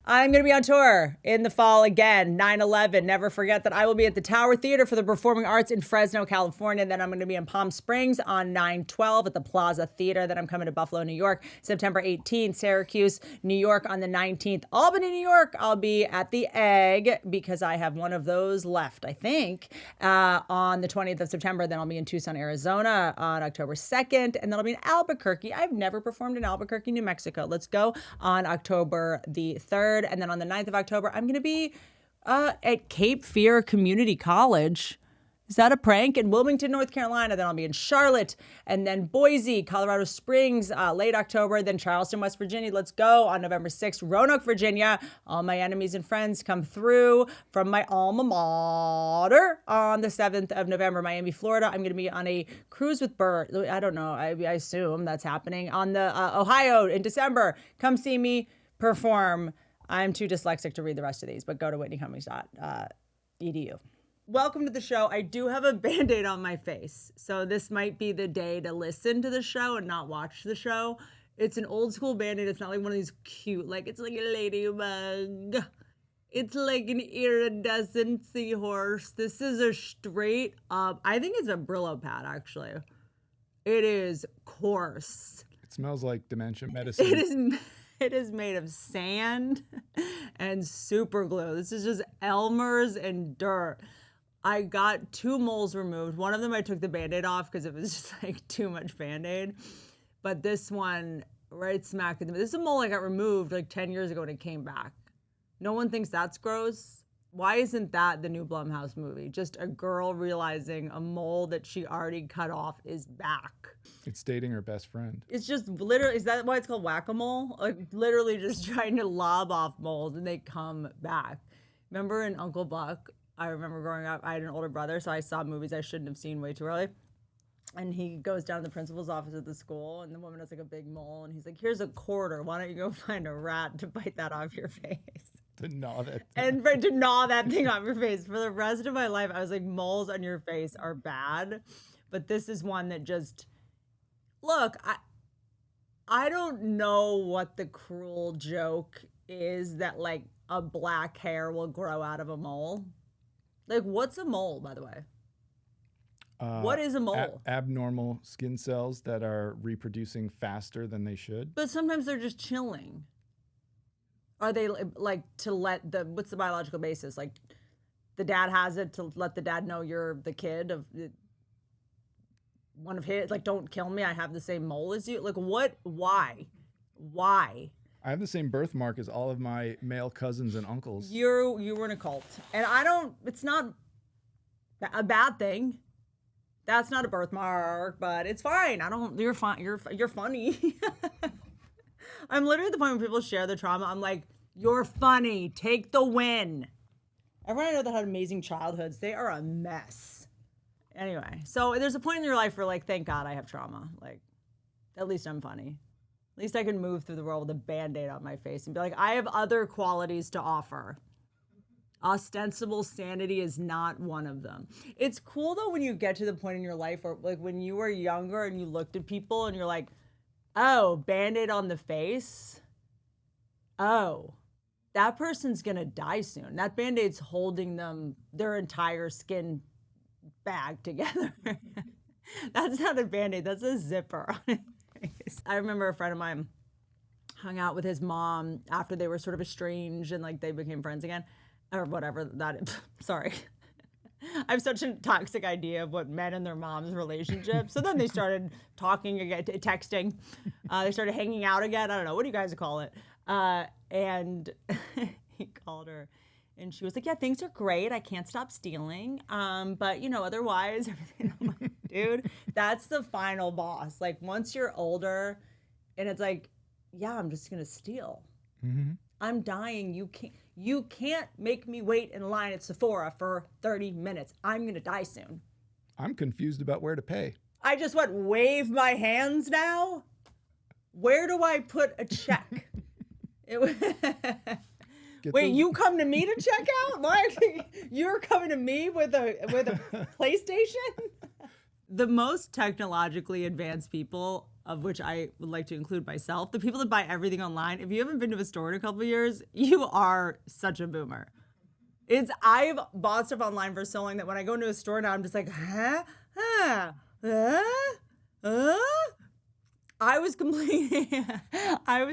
I'm going to be on tour in the fall again, 9/11. Never forget that I will be at the Tower Theatre for the Performing Arts in Fresno, California. Then I'm going to be in Palm Springs on 9/12 at the Plaza Theatre. Then I'm coming to Buffalo, New York, September 18th, Syracuse, New York on the 19th, Albany, New York. I'll be at the Egg because I have one of those left, I think, on the 20th of September. Then I'll be in Tucson, Arizona on October 2nd. And then I'll be in Albuquerque. I've never performed in Albuquerque, New Mexico. Let's go on October the 3rd. And then on the 9th of October, I'm going to be at Cape Fear Community College. Is that a prank? In Wilmington, North Carolina. Then I'll be in Charlotte and then Boise, Colorado Springs, late October. Then Charleston, West Virginia. Let's go on November 6th. Roanoke, Virginia. All my enemies and friends come through from my alma mater on the 7th of November. Miami, Florida. I'm going to be on a cruise with Bert. I don't know. I assume that's happening. On the Ohio in December. Come see me perform. I'm too dyslexic to read the rest of these, but go to whitneycummings.edu. Welcome to the show. I do have a Band-Aid on my face, so this might be the day to listen to the show and not watch the show. It's an old school Band-Aid. It's not like one of these cute, like it's like a ladybug. It's like an iridescent seahorse. This is a straight up, I think it's a Brillo pad, actually. It is coarse. It smells like dementia medicine. It is made of sand and super glue. This is just Elmer's and dirt. I got 2 moles removed. One of them I took the Band-Aid off because it was just like too much Band-Aid. But this one, right smack in the middle. This is a mole I got removed like 10 years ago and it came back. No one thinks that's gross. Why isn't that the new Blumhouse movie? Just a girl realizing a mole that she already cut off is back. It's dating her best friend. It's just literally, is that why it's called whack-a-mole? Like literally just trying to lob off moles and they come back. Remember in Uncle Buck, I remember growing up, I had an older brother, so I saw movies I shouldn't have seen way too early. And he goes down to the principal's office at the school and the woman has like a big mole and he's like, here's a quarter. Why don't you go find a rat to bite that off your face? To gnaw that thing. And to gnaw that thing off your face. For the rest of my life, I was like, moles on your face are bad. But this is one that just, look, I don't know what the cruel joke is that like a black hair will grow out of a mole. Like, what's a mole, by the way? What is a mole? Abnormal skin cells that are reproducing faster than they should. But sometimes they're just chilling. Are they like to let what's the biological basis? Like the dad has it to let the dad know you're the kid of one of his, like, don't kill me. I have the same mole as you. Like what? Why? I have the same birthmark as all of my male cousins and uncles. You were in a cult. And it's not a bad thing. That's not a birthmark, but it's fine. You're fine. You're funny. I'm literally at the point when people share their trauma. I'm like, you're funny. Take the win. Everyone I know that had amazing childhoods, they are a mess. Anyway, so there's a point in your life where like, thank God I have trauma. Like, at least I'm funny. At least I can move through the world with a Band-Aid on my face and be like, I have other qualities to offer. Ostensible sanity is not one of them. It's cool though when you get to the point in your life where like when you were younger and you looked at people and you're like, oh, Band-Aid on the face? Oh, that person's gonna die soon. That Band-Aid's holding their entire skin bag together. That's not a Band-Aid, that's a zipper on his face. I remember a friend of mine hung out with his mom after they were sort of estranged and like they became friends again. Or whatever sorry. I have such a toxic idea of what men and their moms' relationship. So then they started talking again, texting. They started hanging out again. I don't know. What do you guys call it? And he called her and she was like, yeah, things are great. I can't stop stealing. But otherwise everything. I'm like, dude, that's the final boss. Like once you're older and it's like, yeah, I'm just going to steal. Mm-hmm. I'm dying. You can't make me wait in line at Sephora for 30 minutes. I'm going to die soon. I'm confused about where to pay. I just wave my hands now? Where do I put a check? Wait, you come to me to check out? You're coming to me with a PlayStation? The most technologically advanced people of which I would like to include myself, the people that buy everything online, if you haven't been to a store in a couple of years, you are such a boomer. I've bought stuff online for so long that when I go into a store now, I'm just like, I was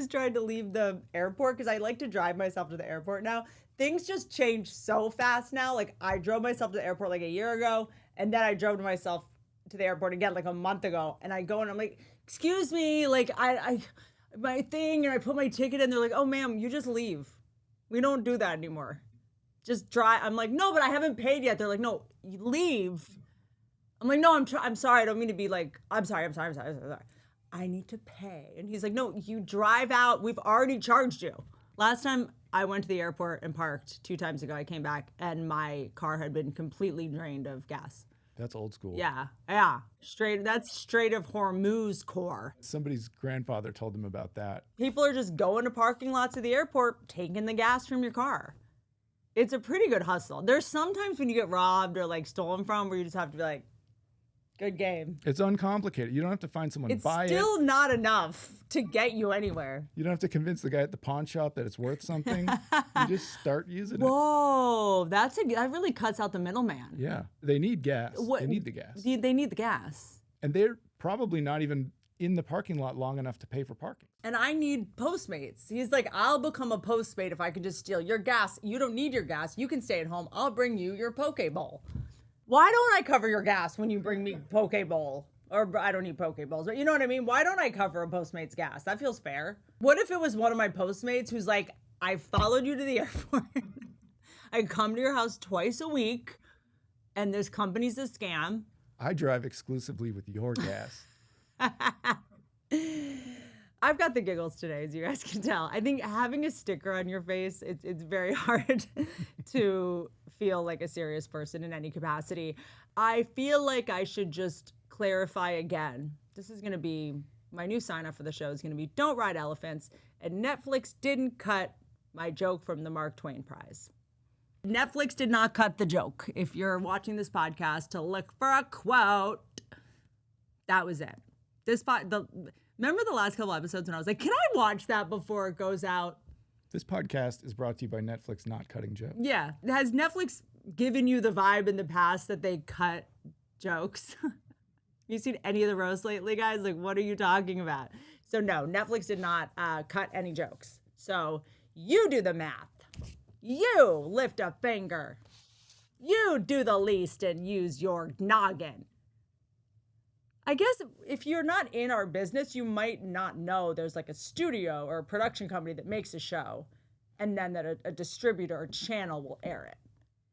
trying to leave the airport because I like to drive myself to the airport now. Things just change so fast now. Like I drove myself to the airport like a year ago, and then I drove myself to the airport again like a month ago. And I go and I'm like, excuse me, like I my thing, and I put my ticket in. They're like, oh ma'am, you just leave. We don't do that anymore. Just drive. I'm like, no, but I haven't paid yet. They're like, no, you leave. I'm like, no, I'm sorry. I don't mean to be like, I'm sorry. I need to pay. And he's like, no, you drive out. We've already charged you. Last time I went to the airport and parked 2 times ago, I came back and my car had been completely drained of gas. That's old school. Yeah. That's straight of Hormuz core. Somebody's grandfather told them about that. People are just going to parking lots of the airport, taking the gas from your car. It's a pretty good hustle. There's sometimes when you get robbed or like stolen from where you just have to be like, good game. It's uncomplicated. You don't have to find someone buy it. It's still not enough to get you anywhere. You don't have to convince the guy at the pawn shop that it's worth something. You just start using it. Whoa, that really cuts out the middleman. Yeah, they need gas. They need the gas. They need the gas. And they're probably not even in the parking lot long enough to pay for parking. And I need Postmates. He's like, I'll become a Postmate if I can just steal your gas. You don't need your gas. You can stay at home. I'll bring you your poke bowl. Why don't I cover your gas when you bring me poke bowl? Or I don't need poke bowls, but you know what I mean? Why don't I cover a Postmate's gas? That feels fair. What if it was one of my Postmates who's like, I followed you to the airport. I come to your house twice a week, and this company's a scam. I drive exclusively with your gas. I've got the giggles today, as you guys can tell. I think having a sticker on your face, it's very hard to feel like a serious person in any capacity. I feel like I should just clarify again. This is going to be, my new sign off for the show is going to be, don't ride elephants. And Netflix didn't cut my joke from the Mark Twain Prize. Netflix did not cut the joke. If you're watching this podcast to look for a quote, that was it. Remember the last couple episodes when I was like, can I watch that before it goes out? This podcast is brought to you by Netflix not cutting jokes. Yeah. Has Netflix given you the vibe in the past that they cut jokes? You seen any of the roasts lately, guys? Like, what are you talking about? So no, Netflix did not cut any jokes. So you do the math. You lift a finger. You do the least and use your noggin. I guess if you're not in our business, you might not know there's like a studio or a production company that makes a show and then that a distributor or channel will air it.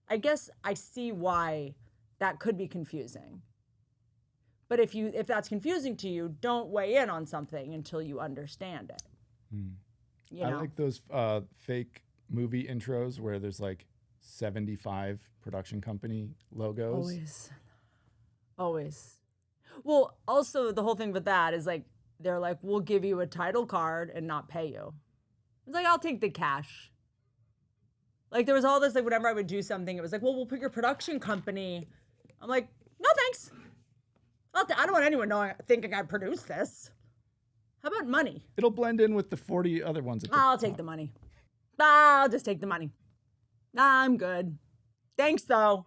I guess I see why that could be confusing. But if that's confusing to you, don't weigh in on something until you understand it. You know? I like those fake movie intros where there's like 75 production company logos. Always. Well, also the whole thing with that is like, they're like, we'll give you a title card and not pay you. It's like, I'll take the cash. Like there was all this, like whenever I would do something, it was like, well, we'll put your production company. I'm like, no, thanks. I don't want anyone thinking I produced this. How about money? It'll blend in with the 40 other ones. I'll take the money. I'll just take the money. I'm good. Thanks, though.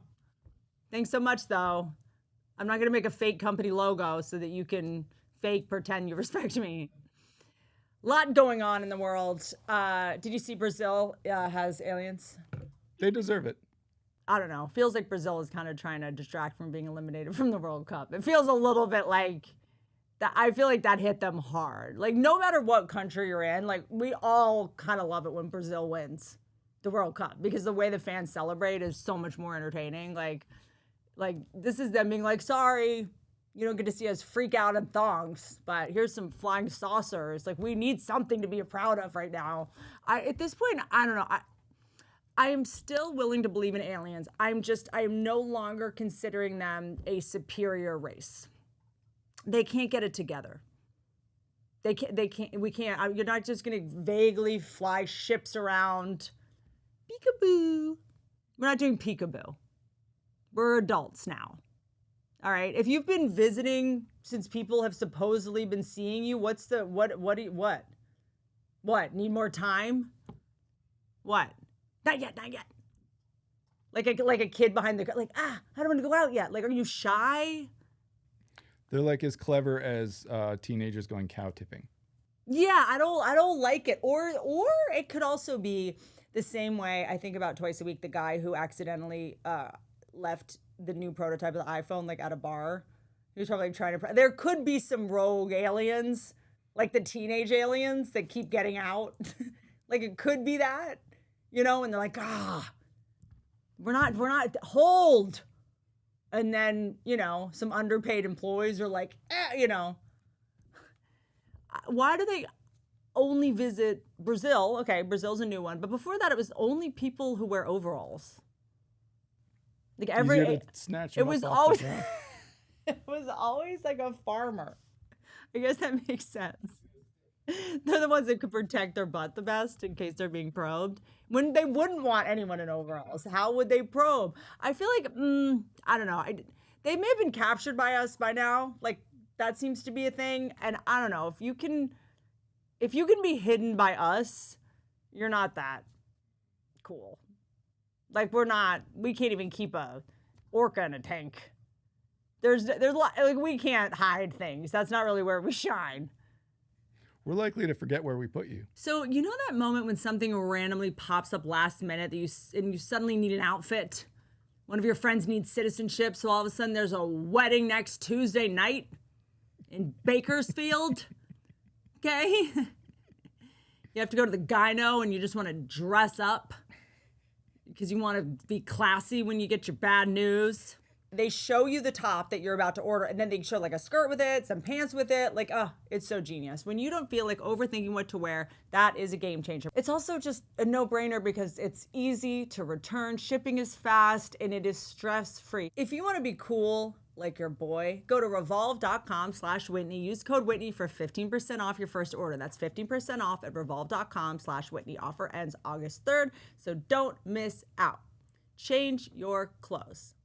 Thanks so much, though. I'm not going to make a fake company logo so that you can fake pretend you respect me. Lot going on in the world. Did you see Brazil has aliens? They deserve it. I don't know. Feels like Brazil is kind of trying to distract from being eliminated from the World Cup. It feels a little bit like that. I feel like that hit them hard. Like no matter what country you're in, like we all kind of love it when Brazil wins the World Cup because the way the fans celebrate is so much more entertaining. Like this is them being like, sorry, you don't get to see us freak out in thongs, but here's some flying saucers. Like we need something to be proud of right now. At this point, I don't know. I am still willing to believe in aliens. I am no longer considering them a superior race. They can't get it together. We can't, you're not just going to vaguely fly ships around. Peekaboo. We're not doing peekaboo. We're adults now. All right. If you've been visiting since people have supposedly been seeing you, what? What? Need more time? What? Not yet. Like a kid behind the, like, I don't want to go out yet. Like, are you shy? They're like as clever as teenagers going cow tipping. Yeah, I don't like it. Or it could also be the same way I think about Twice a Week, the guy who accidentally left the new prototype of the iPhone like at a bar. He was probably trying to. There could be some rogue aliens, like the teenage aliens that keep getting out. Like it could be that, and they're like, we're not hold. And then, some underpaid employees are like, why do they only visit Brazil? Okay, Brazil's a new one. But before that, it was only people who wear overalls. Like it was always it was always like a farmer. I guess that makes sense. They're the ones that could protect their butt the best in case they're being probed. When they wouldn't want anyone in overalls, how would they probe? I feel like, I don't know. They may have been captured by us by now. Like that seems to be a thing. And I don't know, if you can be hidden by us, you're not that cool. Like we can't even keep a orca in a tank. There's a lot, like we can't hide things. That's not really where we shine. We're likely to forget where we put you. So you know that moment when something randomly pops up last minute that you suddenly need an outfit? One of your friends needs citizenship, so all of a sudden there's a wedding next Tuesday night in Bakersfield. Okay? You have to go to the gyno and you just want to dress up because you want to be classy when you get your bad news. They show you the top that you're about to order, and then they show like a skirt with it, some pants with it. Like, it's so genius. When you don't feel like overthinking what to wear, that is a game changer. It's also just a no-brainer because it's easy to return, shipping is fast, and it is stress-free. If you want to be cool like your boy, go to revolve.com/Whitney. Use code Whitney for 15% off your first order. That's 15% off at revolve.com/Whitney. Offer ends August 3rd, so don't miss out. Change your clothes.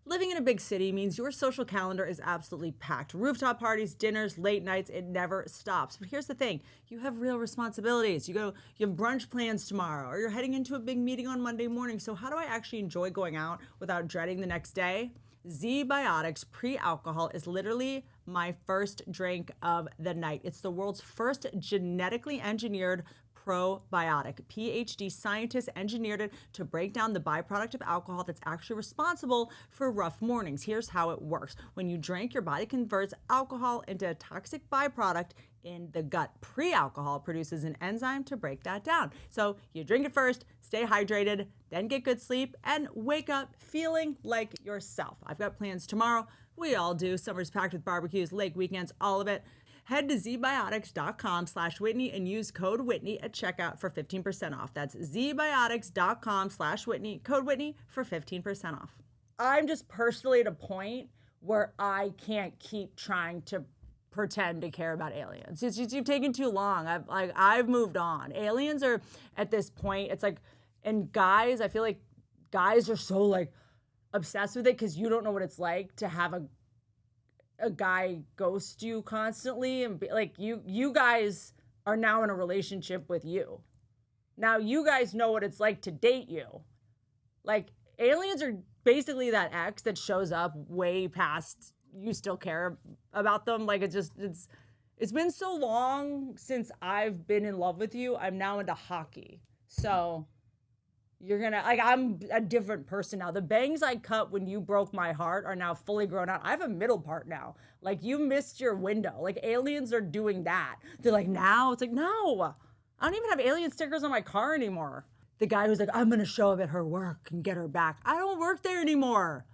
Living in a big city means your social calendar is absolutely packed. Rooftop parties, dinners, late nights, it never stops. But here's the thing, you have real responsibilities. You have brunch plans tomorrow, or you're heading into a big meeting on Monday morning. So how do I actually enjoy going out without dreading the next day? Z-Biotics pre-alcohol is literally my first drink of the night. It's the world's first genetically engineered probiotic. PhD scientists engineered it to break down the byproduct of alcohol that's actually responsible for rough mornings. Here's how it works. When you drink, your body converts alcohol into a toxic byproduct in the gut. Pre-alcohol produces an enzyme to break that down. So you drink it first, stay hydrated, then get good sleep, and wake up feeling like yourself. I've got plans tomorrow. We all do. Summer's packed with barbecues, lake weekends, all of it. Head to zbiotics.com/Whitney and use code Whitney at checkout for 15% off. That's zbiotics.com/Whitney, code Whitney for 15% off. I'm just personally at a point where I can't keep trying to pretend to care about aliens. You've taken too long. I've moved on. Aliens are at this point, it's like, and guys, I feel like guys are so like obsessed with it because you don't know what it's like to have a guy ghost you constantly and be like, you guys are now in a relationship with you. Now you guys know what it's like to date you. Like aliens are basically that ex that shows up way past you still care about them. Like it's been so long since I've been in love with you. I'm now into hockey. So you're gonna, like, I'm a different person now. The bangs I cut when you broke my heart are now fully grown out. I have a middle part now. Like, you missed your window. Like, aliens are doing that. They're like, now? It's like, no. I don't even have alien stickers on my car anymore. The guy who's like, I'm gonna show up at her work and get her back. I don't work there anymore.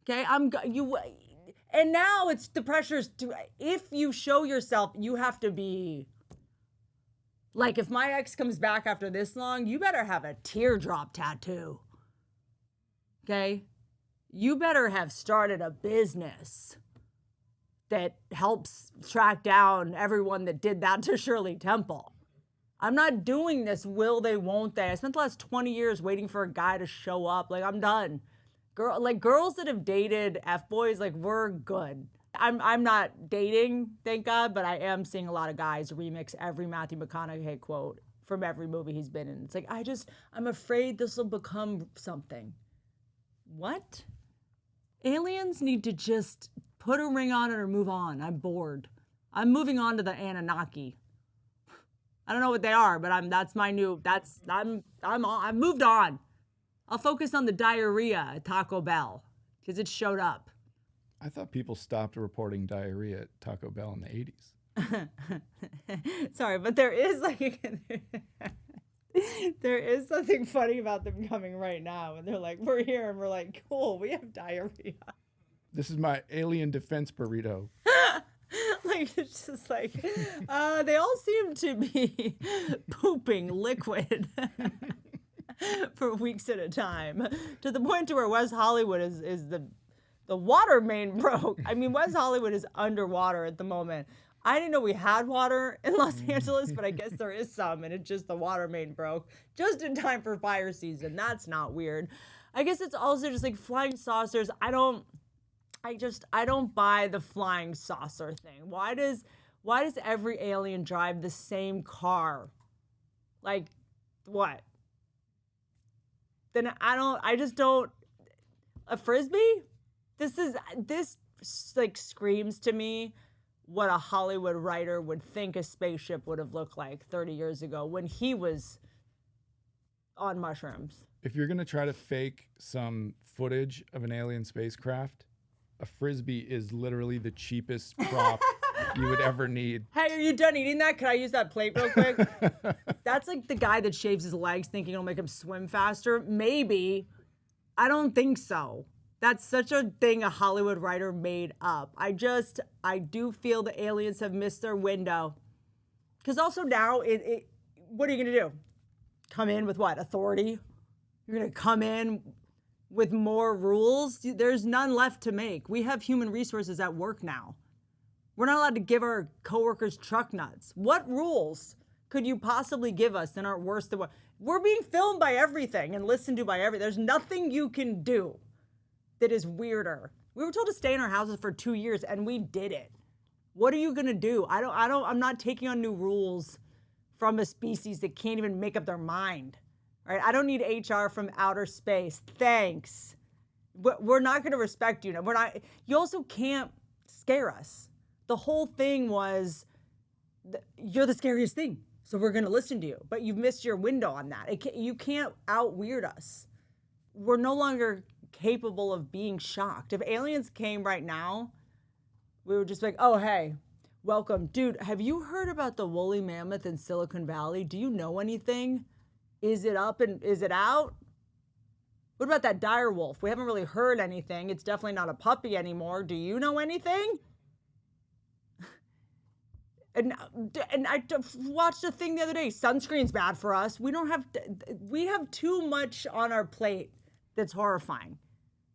Okay, and now it's the pressures to, if you show yourself, you have to be, like, if my ex comes back after this long, you better have a teardrop tattoo. Okay? You better have started a business that helps track down everyone that did that to Shirley Temple. I'm not doing this will they, won't they. I spent the last 20 years waiting for a guy to show up. Like, I'm done. Girls that have dated F-boys, like, we're good. I'm not dating, thank God, but I am seeing a lot of guys remix every Matthew McConaughey quote from every movie he's been in. It's like, I'm afraid this will become something. What? Aliens need to just put a ring on it or move on. I'm bored. I'm moving on to the Anunnaki. I don't know what they are, but I've moved on. I'll focus on the diarrhea at Taco Bell because it showed up. I thought people stopped reporting diarrhea at Taco Bell in the 80s. Sorry, but there is there is something funny about them coming right now. And they're like, we're here. And we're like, cool, we have diarrhea. This is my alien defense burrito. Like, it's just like, they all seem to be pooping liquid for weeks at a time, to the point to where West Hollywood is the water main broke. I mean, West Hollywood is underwater at the moment. I didn't know we had water in Los Angeles, but I guess there is some, and it's just the water main broke just in time for fire season. That's not weird. I guess it's also just like flying saucers. I don't buy the flying saucer thing. Why does every alien drive the same car? Like, what? Then I just don't. A Frisbee? This like screams to me what a Hollywood writer would think a spaceship would have looked like 30 years ago when he was on mushrooms. If you're going to try to fake some footage of an alien spacecraft, a Frisbee is literally the cheapest prop you would ever need. Hey, are you done eating that? Can I use that plate real quick? That's like the guy that shaves his legs thinking it'll make him swim faster. Maybe. I don't think so. That's such a thing a Hollywood writer made up. I do feel the aliens have missed their window. Because also now, what are you going to do? Come in with what? Authority? You're going to come in with more rules? There's none left to make. We have human resources at work now. We're not allowed to give our coworkers truck nuts. What rules could you possibly give us that aren't worse than what? We're being filmed by everything and listened to by everything. There's nothing you can do that is weirder. We were told to stay in our houses for 2 years and we did it. What are you gonna do? I'm not taking on new rules from a species that can't even make up their mind. Right? I don't need HR from outer space. Thanks. We're not gonna respect you. You also can't scare us. The whole thing was, you're the scariest thing, so we're gonna listen to you. But you've missed your window on that. You can't out-weird us. We're no longer capable of being shocked. If aliens came right now, we would just be like, oh, hey, welcome. Dude, have you heard about the woolly mammoth in Silicon Valley? Do you know anything? Is it up and is it out? What about that dire wolf? We haven't really heard anything. It's definitely not a puppy anymore. Do you know anything? And I watched a thing the other day. Sunscreen's bad for us. We have too much on our plate that's horrifying.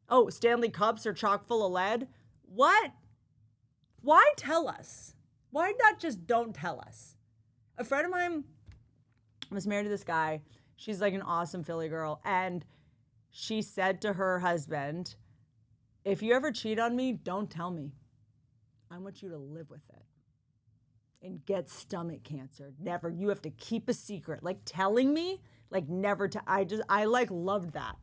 Oh, Stanley cups are chock full of lead? What? Why tell us? Why not just don't tell us? A friend of mine was married to this guy. She's like an awesome Philly girl. And she said to her husband, if you ever cheat on me, don't tell me. I want you to live with it and get stomach cancer. Never. You have to keep a secret. Like telling me, like never. I like loved that.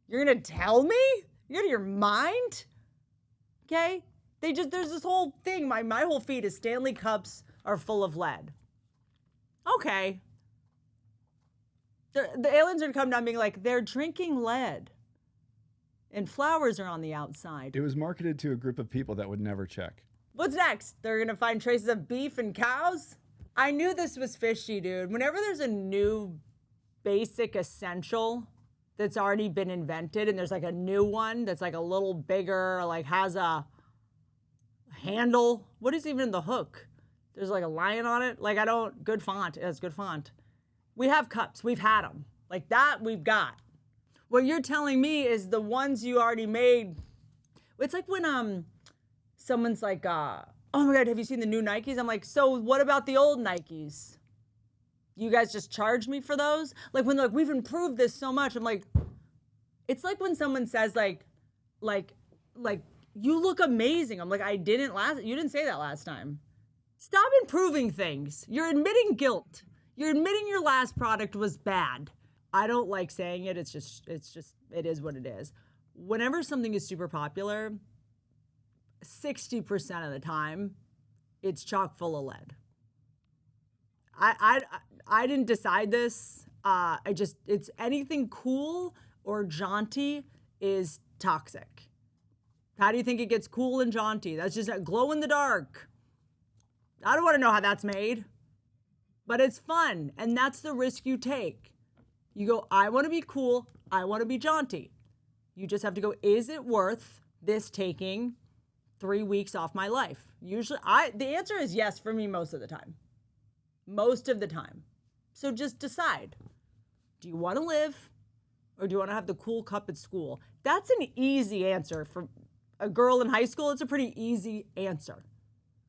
You're gonna tell me? You're out of your mind? Okay? There's this whole thing. My whole feed is Stanley cups are full of lead. Okay. The aliens are gonna come down being like, they're drinking lead. And flowers are on the outside. It was marketed to a group of people that would never check. What's next? They're gonna find traces of beef and cows? I knew this was fishy, dude. Whenever there's a new basic essential that's already been invented and there's like a new one that's like a little bigger, like has a handle. What is even the hook? There's like a lion on it. Like good font. It's good font. We have cups. We've had them. Like that we've got. What you're telling me is the ones you already made. It's like when someone's like, oh my God, have you seen the new Nikes? I'm like, so what about the old Nikes? You guys just charge me for those? Like when they're like, we've improved this so much. I'm like, It's like when someone says like, you look amazing. I'm like, you didn't say that last time. Stop improving things. You're admitting guilt. You're admitting your last product was bad. I don't like saying it. It is what it is. Whenever something is super popular, 60% of the time, it's chock full of lead. I didn't decide this. It's anything cool or jaunty is toxic. How do you think it gets cool and jaunty? That's just a glow in the dark. I don't want to know how that's made, but it's fun. And that's the risk you take. You go, I want to be cool. I want to be jaunty. You just have to go, is it worth this taking 3 weeks off my life? Usually, the answer is yes for me most of the time. Most of the time. So just decide. Do you want to live or do you want to have the cool cup at school? That's an easy answer. For a girl in high school, it's a pretty easy answer.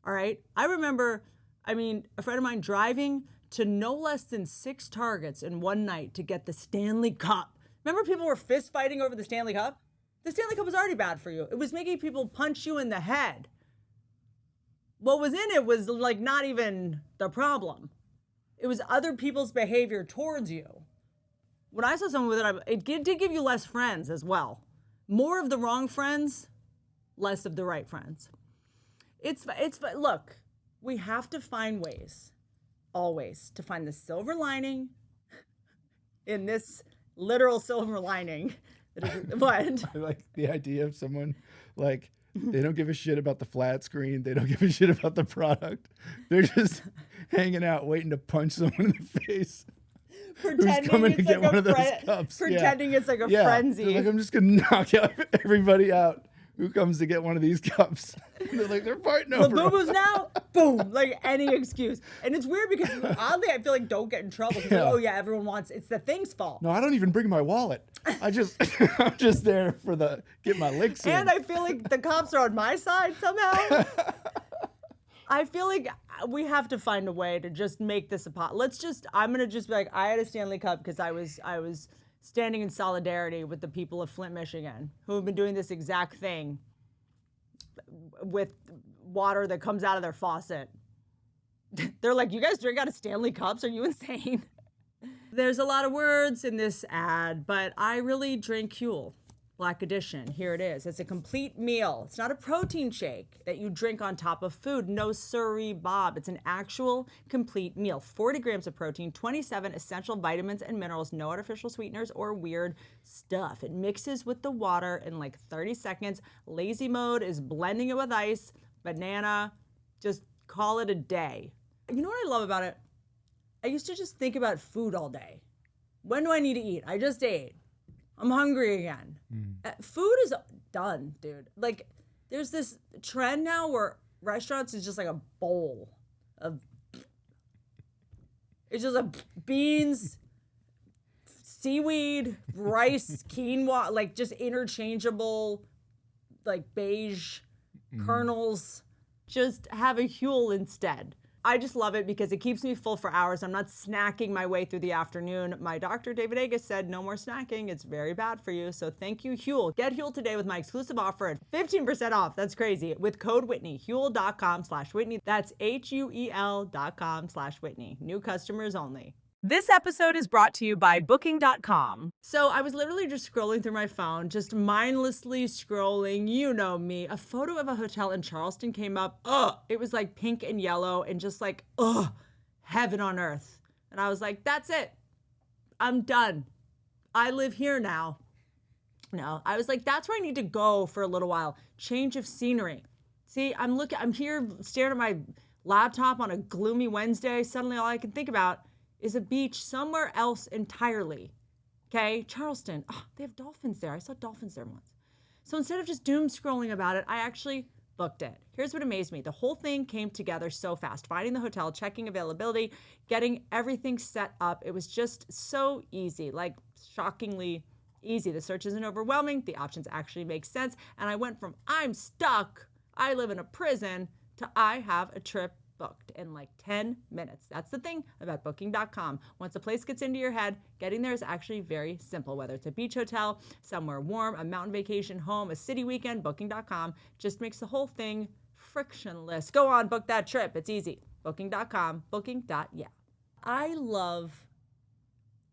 All right? I remember, a friend of mine driving to no less than 6 Targets in one night to get the Stanley Cup. Remember people were fist fighting over the Stanley Cup? The Stanley Cup was already bad for you. It was making people punch you in the head. What was in it was like not even the problem. It was other people's behavior towards you. When I saw someone with it did give you less friends as well. More of the wrong friends, less of the right friends. Look, we have to find ways, always, to find the silver lining in this literal silver lining. What? I like the idea of someone like, they don't give a shit about the flat screen. They don't give a shit about the product. They're just hanging out waiting to punch someone in the face. Pretending who's coming it's to get like one of those cups. Pretending it's like a frenzy. They're like, I'm just going to knock out everybody out who comes to get one of these cups. And they're like, they're fighting over the boo-boos now? Boom. Like any excuse. And it's weird because oddly I feel like don't get in trouble. Because oh yeah, everyone wants, it's the thing's fault. No, I don't even bring my wallet. I'm just there for get my licks in. And I feel like the cops are on my side somehow. I feel like we have to find a way to just make this I'm going to just be like, I had a Stanley Cup because I was standing in solidarity with the people of Flint, Michigan, who have been doing this exact thing with water that comes out of their faucet. They're like, you guys drink out of Stanley Cups? Are you insane? There's a lot of words in this ad, but I really drink Huel Black Edition. Here it is. It's a complete meal. It's not a protein shake that you drink on top of food. No siree, Bob. It's an actual complete meal. 40 grams of protein, 27 essential vitamins and minerals, no artificial sweeteners or weird stuff. It mixes with the water in like 30 seconds. Lazy mode is blending it with ice, banana. Just call it a day. You know what I love about it? I used to just think about food all day. When do I need to eat? I just ate. I'm hungry again. Food is done, dude. Like, there's this trend now where restaurants is just like a bowl of, it's just like beans, seaweed, rice, quinoa, like just interchangeable, like beige kernels. Just have a Huel instead. I just love it because it keeps me full for hours. I'm not snacking my way through the afternoon. My doctor, David Agus, said no more snacking. It's very bad for you. So thank you, Huel. Get Huel today with my exclusive offer at 15% off. That's crazy. With code Whitney, Huel.com/Whitney. That's HUEL.com/Whitney. New customers only. This episode is brought to you by Booking.com. So I was literally just scrolling through my phone, just mindlessly scrolling. You know me. A photo of a hotel in Charleston came up. It was like pink and yellow and just like, heaven on earth. And I was like, that's it. I'm done. I live here now. No, I was like, that's where I need to go for a little while. Change of scenery. See, I'm here staring at my laptop on a gloomy Wednesday. Suddenly all I can think about is a beach somewhere else entirely. Okay, Charleston. Oh, they have dolphins there. I saw dolphins there once. So instead of just doom scrolling about it, I actually booked it. Here's what amazed me. The whole thing came together so fast. Finding the hotel, checking availability, getting everything set up. It was just so easy, like shockingly easy. The search isn't overwhelming. The options actually make sense. And I went from I'm stuck, I live in a prison, to I have a trip booked in like 10 minutes. That's the thing about booking.com. Once a place gets into your head, getting there is actually very simple. Whether it's a beach hotel, somewhere warm, a mountain vacation home, a city weekend, booking.com just makes the whole thing frictionless. Go on, book that trip. It's easy. Booking.com, booking.yeah. I love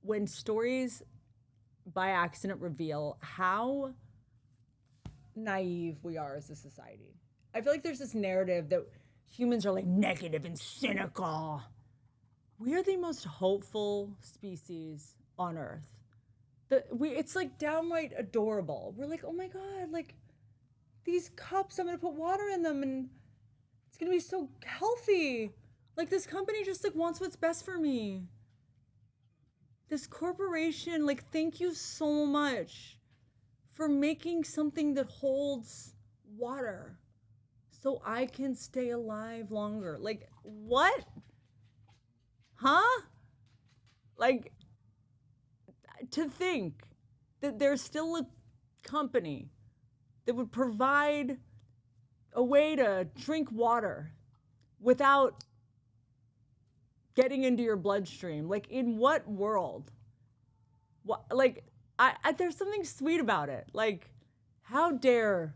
when stories by accident reveal how naive we are as a society. I feel like there's this narrative that humans are like negative and cynical. We are the most hopeful species on Earth. It's like downright adorable. We're like, oh my God, like these cups, I'm gonna put water in them and it's gonna be so healthy. Like this company just like wants what's best for me. This corporation, like thank you so much for making something that holds water so I can stay alive longer. Like, what? Huh? Like, to think that there's still a company that would provide a way to drink water without getting into your bloodstream. Like, in what world? What, like, there's something sweet about it. Like, how dare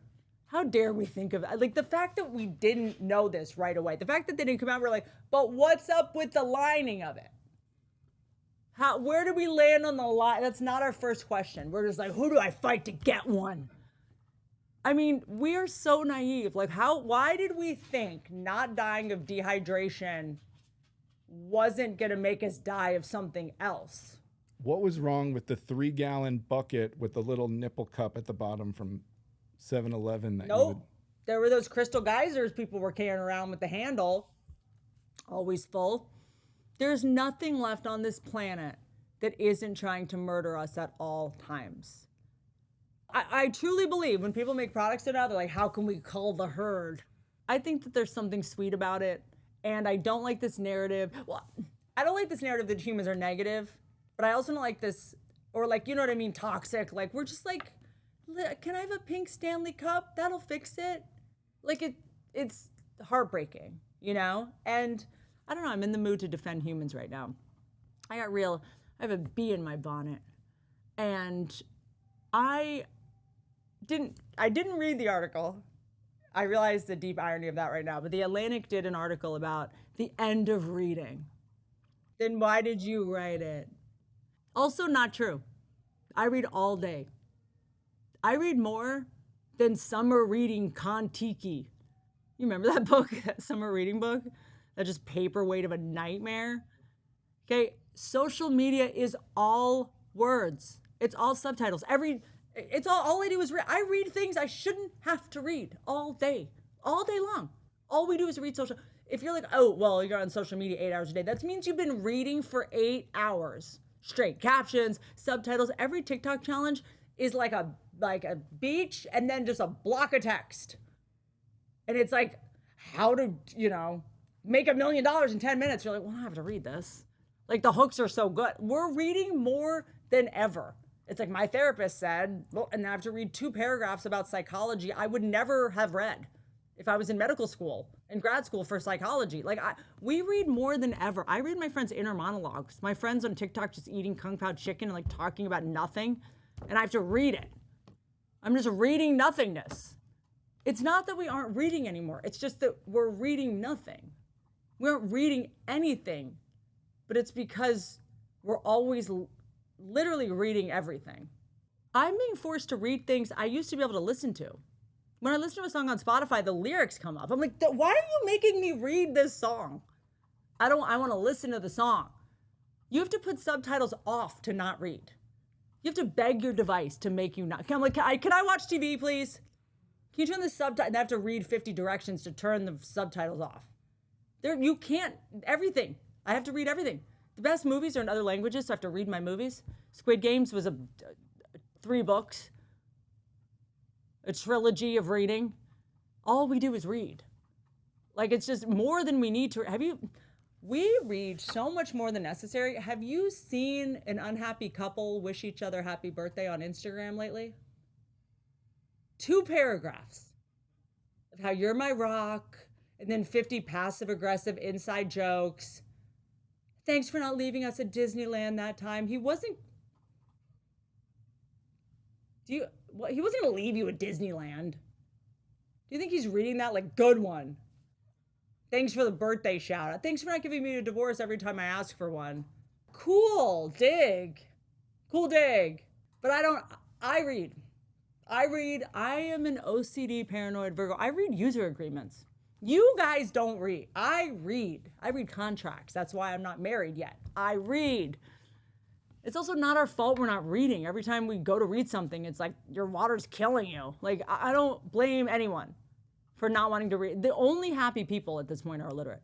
we think of it? Like, the fact that we didn't know this right away, the fact that they didn't come out, we're like, but what's up with the lining of it? Where do we land on the line? That's not our first question. We're just like, who do I fight to get one? I mean, we are so naive. Like, why did we think not dying of dehydration wasn't gonna make us die of something else? What was wrong with the 3-gallon bucket with the little nipple cup at the bottom from 7-Eleven? Nope. There were those crystal geysers people were carrying around with the handle, always full. There's nothing left on this planet that isn't trying to murder us at all times. I truly believe when people make products that are they're like, how can we cull the herd? I think that there's something sweet about it. And I don't like this narrative. Well, I don't like this narrative that humans are negative, but I also don't like this, or like, you know what I mean, toxic. Like, we're just like, can I have a pink Stanley cup? That'll fix it. Like, it's heartbreaking, you know? And I don't know, I'm in the mood to defend humans right now. I have a bee in my bonnet. And I didn't read the article. I realize the deep irony of that right now, but The Atlantic did an article about the end of reading. Then why did you write it? Also not true. I read all day. I read more than summer reading Kon-Tiki. You remember that book, that summer reading book? That just paperweight of a nightmare? Okay, social media is all words. It's all subtitles. All I do is read. I read things I shouldn't have to read all day long. All we do is read social. If you're like, oh, well, you're on social media 8 hours a day, that means you've been reading for 8 hours straight. Captions, subtitles. Every TikTok challenge is like a beach and then just a block of text. And it's like, how to, make $1 million in 10 minutes. You're like, well, I don't have to read this. Like, the hooks are so good. We're reading more than ever. It's like my therapist said, well, and I have to read 2 paragraphs about psychology I would never have read if I was in medical school and grad school for psychology. Like, we read more than ever. I read my friends' inner monologues. My friends on TikTok just eating Kung Pao chicken and like talking about nothing, and I have to read it. I'm just reading nothingness. It's not that we aren't reading anymore. It's just that we're reading nothing. We aren't reading anything, but it's because we're always literally reading everything. I'm being forced to read things I used to be able to listen to. When I listen to a song on Spotify, the lyrics come up. I'm like, why are you making me read this song? I want to listen to the song. You have to put subtitles off to not read. You have to beg your device to make you not. I'm like, can I watch TV, please? Can you turn the subtitle? And I have to read 50 directions to turn the subtitles off. You can't, everything. I have to read everything. The best movies are in other languages, so I have to read my movies. Squid Games was 3 books, a trilogy of reading. All we do is read. Like, it's just more than we need to. We read so much more than necessary. Have you seen an unhappy couple wish each other happy birthday on Instagram lately? 2 paragraphs of how you're my rock And then 50 passive-aggressive inside jokes. Thanks for not leaving us at Disneyland that time. He wasn't going to leave you at Disneyland. Do you think he's reading that like, good one? Thanks for the birthday shout out. Thanks for not giving me a divorce every time I ask for one. Cool dig. But I read. I am an OCD paranoid Virgo. I read user agreements. You guys don't read. I read contracts. That's why I'm not married yet. I read. It's also not our fault we're not reading. Every time we go to read something, it's like your water's killing you. Like, I don't blame anyone for not wanting to read. The only happy people at this point are illiterate.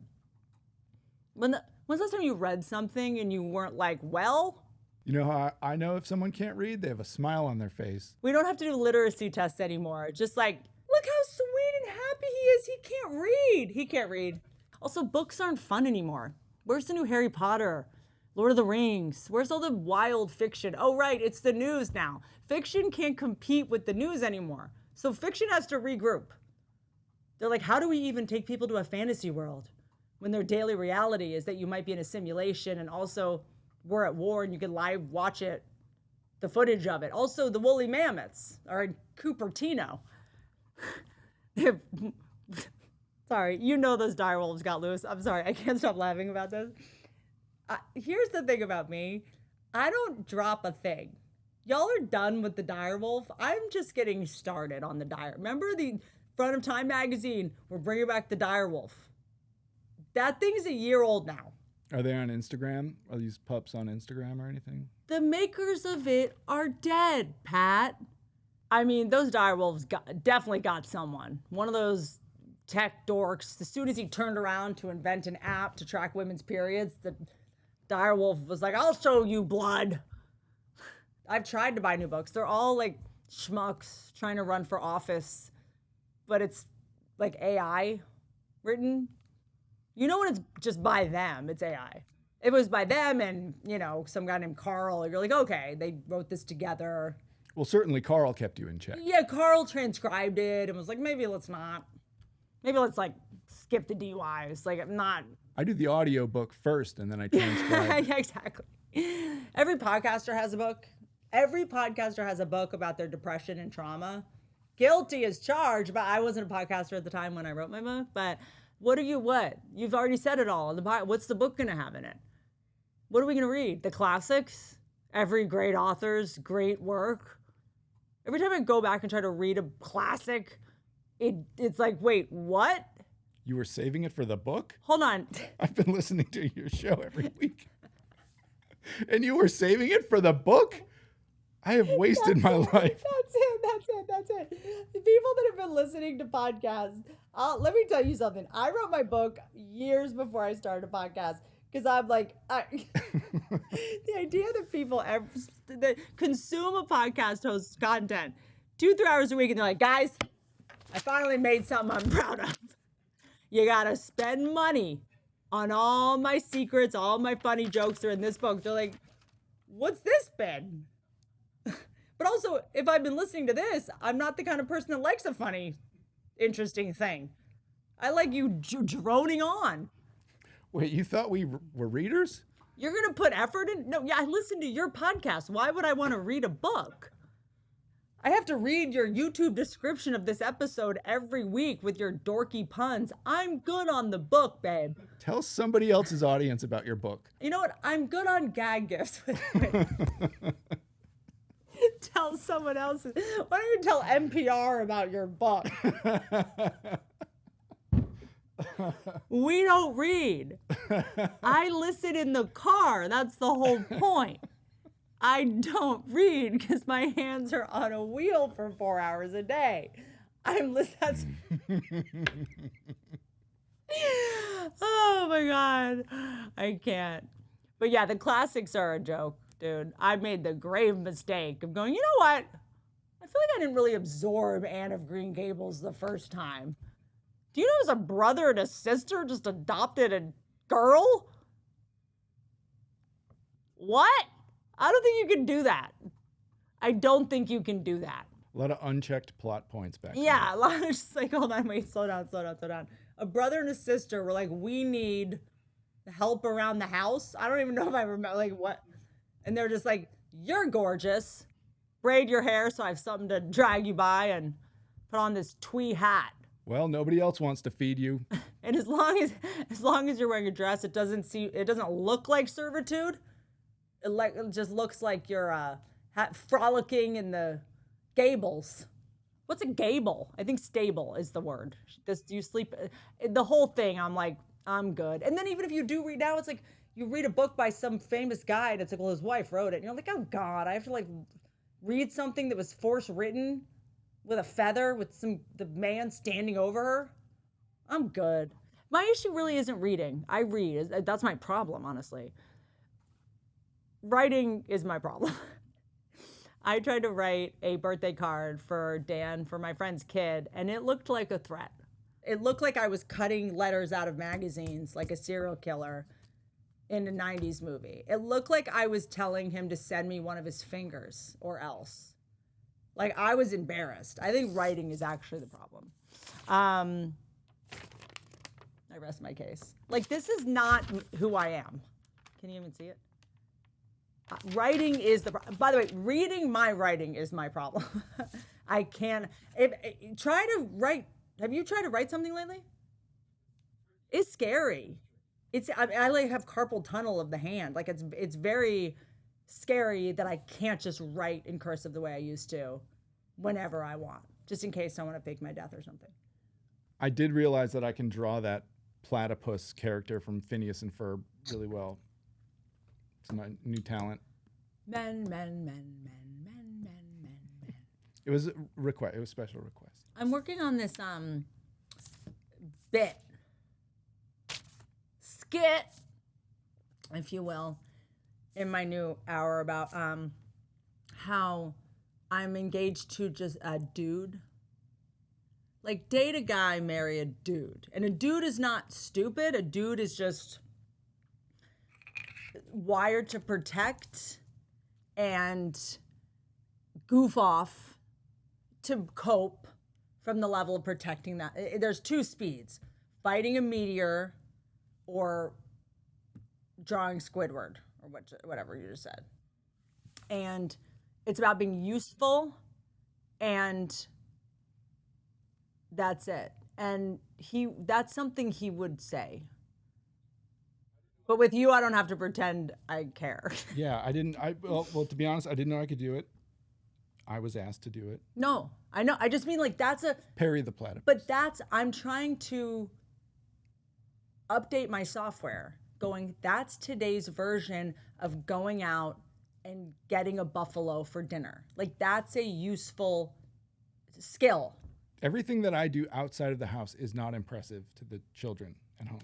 When's the last time you read something and you weren't like, well? You know how I know if someone can't read? They have a smile on their face. We don't have to do literacy tests anymore. Just like, look how sweet and happy he is. He can't read. Also, books aren't fun anymore. Where's the new Harry Potter? Lord of the Rings? Where's all the wild fiction? Oh, right, it's the news now. Fiction can't compete with the news anymore. So fiction has to regroup. They're like, how do we even take people to a fantasy world when their daily reality is that you might be in a simulation and also we're at war and you can live watch it, the footage of it. Also, the woolly mammoths are in Cupertino. Sorry, you know those direwolves got loose. I'm sorry, I can't stop laughing about this. Here's the thing about me. I don't drop a thing. Y'all are done with the direwolf. I'm just getting started on the dire. Remember the front of Time magazine? We're bringing back the direwolf. That thing's a year old now. Are they on Instagram? Are these pups on Instagram or anything? The makers of it are dead, Pat. I mean, those direwolves definitely got someone. One of those tech dorks. As soon as he turned around to invent an app to track women's periods, the direwolf was like, I'll show you blood. I've tried to buy new books. They're all like schmucks trying to run for office, but it's like AI written. You know when it's just by them, it's AI. If it was by them and, you know, some guy named Carl, you're like, okay, they wrote this together. Well, certainly Carl kept you in check. Yeah, Carl transcribed it and was like, maybe let's not. Maybe let's like skip the DUIs. Like, I'm not. I do the audio book first and then I transcribe. Yeah, exactly. Every podcaster has a book. Every podcaster has a book about their depression and trauma. Guilty as charged, but I wasn't a podcaster at the time when I wrote my book. But what? You've already said it all. What's the book going to have in it? What are we going to read? The classics? Every great author's great work? Every time I go back and try to read a classic, it's like, wait, what? You were saving it for the book? Hold on. I've been listening to your show every week. And you were saving it for the book? I have wasted my life. That's it. The people that have been listening to podcasts, let me tell you something. I wrote my book years before I started a podcast because I'm like, the idea that people that consume a podcast host's content 2-3 hours a week and they're like, guys, I finally made something I'm proud of. You gotta spend money on all my secrets, all my funny jokes are in this book. They're like, what's this been? But also, if I've been listening to this, I'm not the kind of person that likes a funny, interesting thing. I like you droning on. Wait, you thought we were readers? You're going to put effort in? No, yeah, I listen to your podcast. Why would I want to read a book? I have to read your YouTube description of this episode every week with your dorky puns. I'm good on the book, babe. Tell somebody else's audience about your book. You know what? I'm good on gag gifts. Tell someone else. Why don't you tell NPR about your book? We don't read. I listen in the car. That's the whole point. I don't read because my hands are on a wheel for 4 hours a day. That's oh my God. I can't. But yeah, the classics are a joke, dude. I made the grave mistake of going, you know what? I feel like I didn't really absorb Anne of Green Gables the first time. Do you know there's a brother and a sister just adopted a girl? What? I don't think you can do that. I don't think you can do that. A lot of unchecked plot points back Yeah, a lot of just like, hold on, wait, slow down. A brother and a sister were like, we need help around the house. I don't even know if I remember, like, what. And they're just like, you're gorgeous. Braid your hair so I have something to drag you by and put on this twee hat. Well, nobody else wants to feed you. And as long as you're wearing a dress, it doesn't look like servitude. It just looks like you're frolicking in the gables. What's a gable? I think stable is the word. Do you sleep? The whole thing, I'm like, I'm good. And then even if you do read now, it's like you read a book by some famous guy and it's like, well, his wife wrote it. And you're like, oh God, I have to like read something that was force written with a feather with the man standing over her. I'm good. My issue really isn't reading. I read. That's my problem, honestly. Writing is my problem. I tried to write a birthday card for Dan for my friend's kid, and it looked like a threat. It looked like I was cutting letters out of magazines like a serial killer in a 90s movie. It looked like I was telling him to send me one of his fingers or else. Like, I was embarrassed. I think writing is actually the problem. I rest my case. Like, this is not who I am. Can you even see it? Writing is by the way, reading my writing is my problem. I can't, try to write. Have you tried to write something lately? It's scary. I like have carpal tunnel of the hand. Like it's very scary that I can't just write in cursive the way I used to whenever I want, just in case I want to fake my death or something. I did realize that I can draw that platypus character from Phineas and Ferb really well. It's my new talent. Men. It was a request. It was a special request. I'm working on this skit, if you will, in my new hour about how I'm engaged to just a dude. Like, date a guy, marry a dude. And a dude is not stupid. A dude is just wired to protect and goof off to cope from the level of protecting that. There's two speeds: fighting a meteor or drawing Squidward or whatever you just said. And it's about being useful, and that's it. And that's something he would say. But with you, I don't have to pretend I care. Yeah, well, to be honest, I didn't know I could do it. I was asked to do it. No, I know. I just mean like Perry the platypus. But I'm trying to update my software going, that's today's version of going out and getting a buffalo for dinner. Like, that's a useful skill. Everything that I do outside of the house is not impressive to the children at home.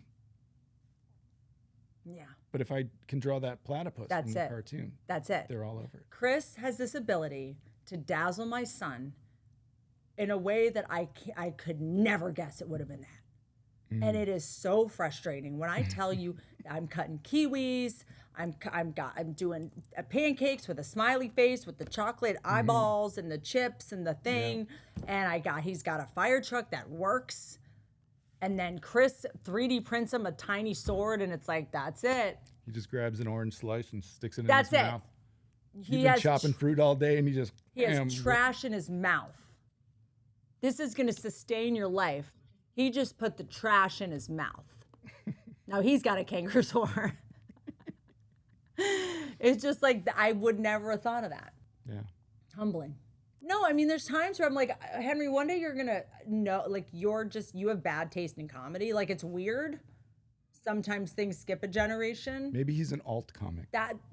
Yeah. But if I can draw that platypus from the cartoon, that's it. They're all over it. Chris has this ability to dazzle my son in a way that I could never guess it would have been that. And it is so frustrating when I tell you I'm cutting kiwis, I'm doing pancakes with a smiley face with the chocolate eyeballs and the chips and the thing, and he's got a fire truck that works. And then Chris 3D prints him a tiny sword, and it's like, that's it. He just grabs an orange slice and sticks it in his mouth. You've been chopping fruit all day, and he has trash in his mouth. This is going to sustain your life. He just put the trash in his mouth. Now he's got a canker sore. It's just like, I would never have thought of that. Yeah. Humbling. No, I mean, there's times where I'm like, Henry, one day you're going to know, like, you have bad taste in comedy. Like, it's weird. Sometimes things skip a generation. Maybe he's an alt comic.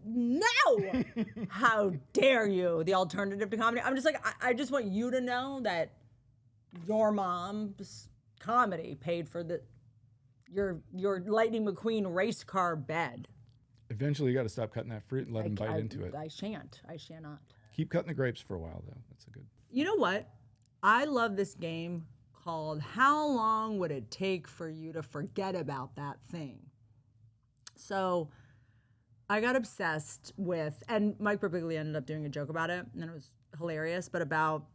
No! How dare you, the alternative to comedy. I'm just like, I just want you to know that your mom's comedy paid for your Lightning McQueen race car bed. Eventually, you got to stop cutting that fruit and let him bite into it. I shan't. I shall not. Keep cutting the grapes for a while, though. That's a good. You know what? I love this game called How Long Would It Take for You to Forget About That Thing? So I got obsessed with, and Mike Birbiglia ended up doing a joke about it, and it was hilarious, but about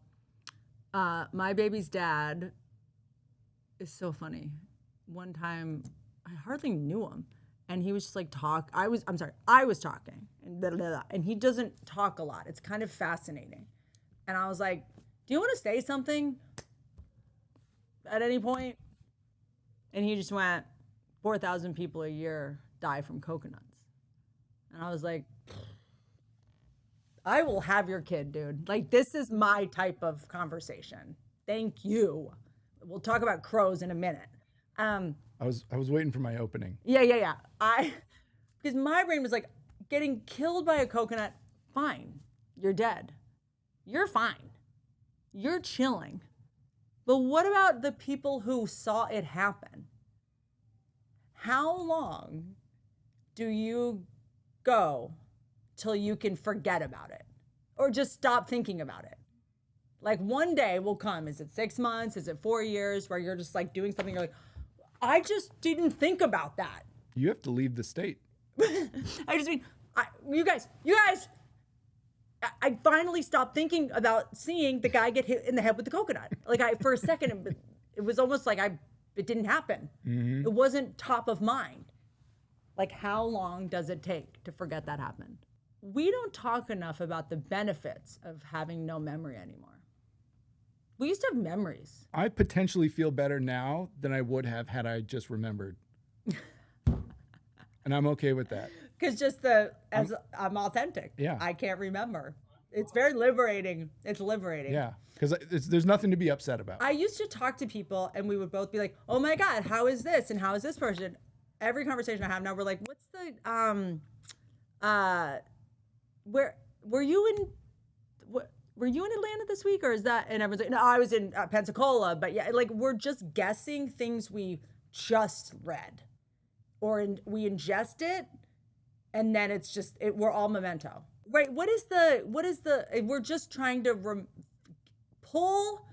My baby's dad is so funny. One time, I hardly knew him, and he was just like I was talking, and blah, blah, blah, and he doesn't talk a lot. It's kind of fascinating. And I was like, do you want to say something at any point? And he just went, 4,000 people a year die from coconuts. And I was like, I will have your kid, dude. Like, this is my type of conversation. Thank you. We'll talk about crows in a minute. I was waiting for my opening. Yeah. Because my brain was like, getting killed by a coconut, fine. You're dead. You're fine. You're chilling. But what about the people who saw it happen? How long do you go till you can forget about it or just stop thinking about it? Like, one day will come. Is it 6 months? Is it 4 years where you're just like doing something? You're like, I just didn't think about that. You have to leave the state. I just mean, you guys, I finally stopped thinking about seeing the guy get hit in the head with the coconut. Like, for a second, it was almost like it didn't happen. Mm-hmm. It wasn't top of mind. Like, how long does it take to forget that happened? We don't talk enough about the benefits of having no memory anymore. We used to have memories. I potentially feel better now than I would have had I just remembered. And I'm okay with that. Because I'm authentic. Yeah. I can't remember. It's very liberating. It's liberating. Yeah. Because there's nothing to be upset about. I used to talk to people and we would both be like, oh my God, how is this? And how is this person? Every conversation I have now, we're like, what's the, were you in Atlanta this week, or is that, and everyone's like, no, I was in Pensacola, but yeah, like, we're just guessing things we just read, or we ingest it, and then it's just, we're all memento. Right, we're just trying to pull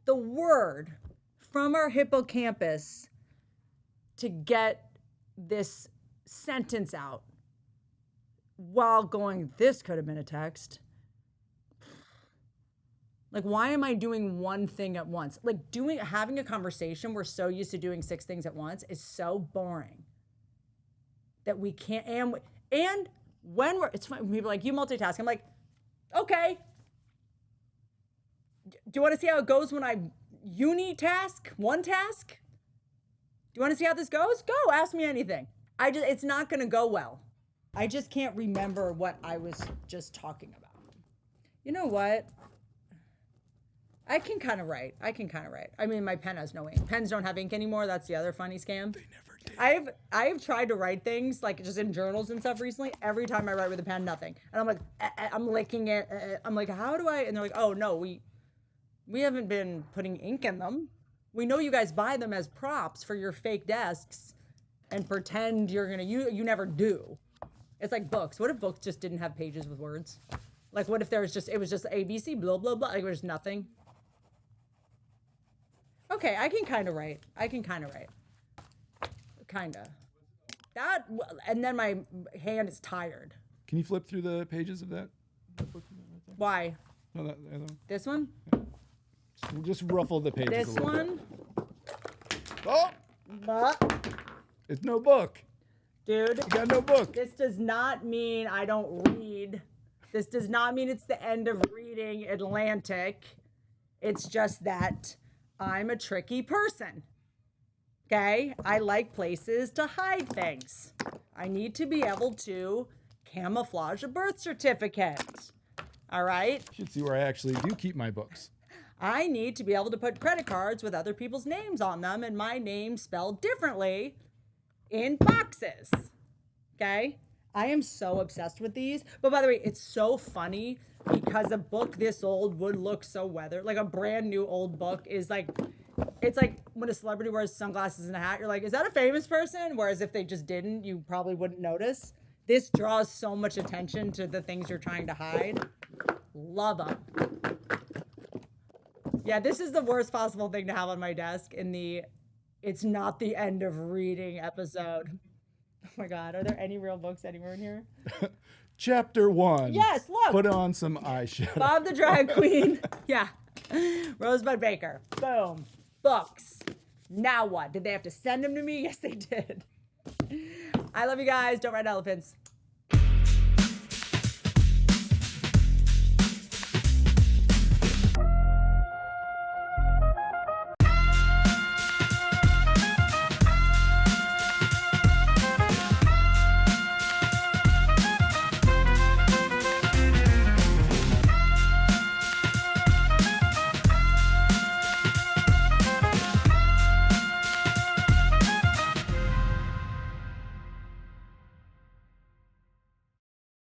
the word from our hippocampus to get this sentence out while going, this could have been a text. Like, why am I doing one thing at once? Like, having a conversation, we're so used to doing 6 things at once, is so boring that we can't, and when it's fine, people are like, you multitask. I'm like, okay. Do you want to see how it goes when I unitask, one task? Do you want to see how this goes? Go, ask me anything. It's not going to go well. I just can't remember what I was just talking about. You know what? I can kind of write. I mean, my pen has no ink. Pens don't have ink anymore. That's the other funny scam. They never did. I've tried to write things, like, just in journals and stuff recently. Every time I write with a pen, nothing. And I'm like, I'm licking it. I'm like, how do I? And they're like, oh, no, we haven't been putting ink in them. We know you guys buy them as props for your fake desks and pretend you're going to, you never do. It's like books. What if books just didn't have pages with words? Like, what if it was just ABC, blah, blah, blah. Like, it was nothing. Okay, I can kind of write. Kinda. That, and then my hand is tired. Can you flip through the pages of that? Why? No, that other one. This one? Just ruffle the pages This a little one? bit. Oh! But, It's no book. dude. You got no book. This does not mean I don't read. This does not mean it's the end of reading Atlantic. It's just that I'm a tricky person. Okay? I like places to hide things. I need to be able to camouflage a birth certificate. All right? You should see where I actually do keep my books. I need to be able to put credit cards with other people's names on them and my name spelled differently in boxes. Okay? I am so obsessed with these. But by the way, it's so funny because a book this old would look so weathered. Like, a brand new old book is like, it's like when a celebrity wears sunglasses and a hat, you're like, is that a famous person? Whereas if they just didn't, you probably wouldn't notice. This draws so much attention to the things you're trying to hide. Love them. Yeah, this is the worst possible thing to have on my desk in the it's not the end of reading episode. Oh my God, are there any real books anywhere in here? Chapter 1. Yes, look. Put on some eyeshadow. Bob the Drag Queen. Yeah. Rosebud Baker. Boom. Books. Now what? Did they have to send them to me? Yes, they did. I love you guys. Don't ride elephants.